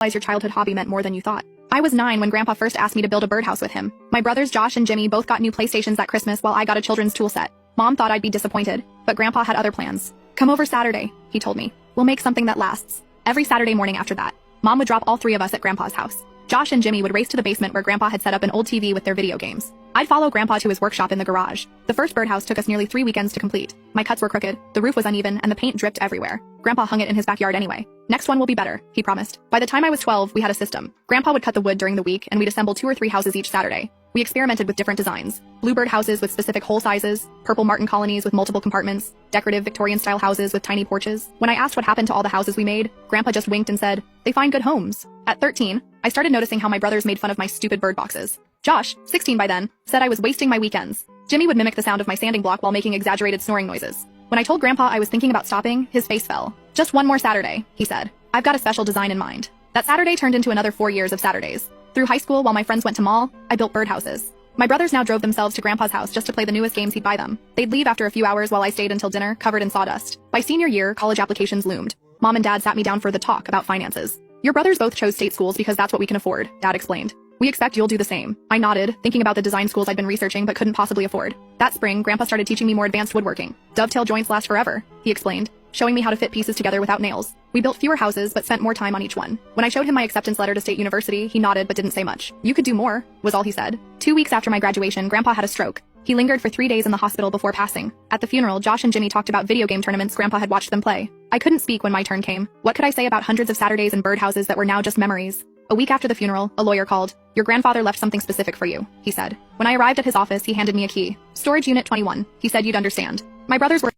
realize your childhood hobby meant more than you thought. I was 9 when Grandpa first asked me to build a birdhouse with him. My brothers Josh and Jimmy both got new PlayStations that Christmas while I got a children's tool set. Mom thought I'd be disappointed, but Grandpa had other plans. Come over Saturday, he told me. We'll make something that lasts. Every Saturday morning after that, Mom would drop all 3 of us at Grandpa's house. Josh and Jimmy would race to the basement where Grandpa had set up an old TV with their video games. I'd follow Grandpa to his workshop in the garage. The first birdhouse took us nearly 3 weekends to complete. My cuts were crooked, the roof was uneven, and the paint dripped everywhere. Grandpa hung it in his backyard anyway. Next one will be better, he promised. By the time I was 12, we had a system. Grandpa would cut the wood during the week, and we'd assemble 2 or 3 houses each Saturday. We experimented with different designs. Bluebird houses with specific hole sizes, purple martin colonies with multiple compartments, decorative Victorian-style houses with tiny porches. When I asked what happened to all the houses we made, Grandpa just winked and said, "They find good homes." At 13, I started noticing how my brothers made fun of my stupid bird boxes. Josh, 16 by then, said I was wasting my weekends. Jimmy would mimic the sound of my sanding block while making exaggerated snoring noises. When I told Grandpa I was thinking about stopping, his face fell. "Just one more Saturday," he said. "I've got a special design in mind." That Saturday turned into another 4 years of Saturdays. Through high school, while my friends went to mall, I built birdhouses. My brothers now drove themselves to Grandpa's house just to play the newest games he'd buy them. They'd leave after a few hours while I stayed until dinner, covered in sawdust. By senior year, college applications loomed. Mom and Dad sat me down for the talk about finances. "Your brothers both chose state schools because that's what we can afford," Dad explained. "We expect you'll do the same." I nodded, thinking about the design schools I'd been researching but couldn't possibly afford. That spring, Grandpa started teaching me more advanced woodworking. "Dovetail joints last forever," he explained, showing me how to fit pieces together without nails. We built fewer houses but spent more time on each one. When I showed him my acceptance letter to State University, he nodded but didn't say much. "You could do more," was all he said. 2 weeks after my graduation, Grandpa had a stroke. He lingered for 3 days in the hospital before passing. At the funeral, Josh and Jimmy talked about video game tournaments Grandpa had watched them play. I couldn't speak when my turn came. What could I say about hundreds of Saturdays and birdhouses that were now just memories? A week after the funeral, a lawyer called. "Your grandfather left something specific for you," he said. When I arrived at his office, he handed me a key. "Storage Unit 21, he said you'd understand." My brothers were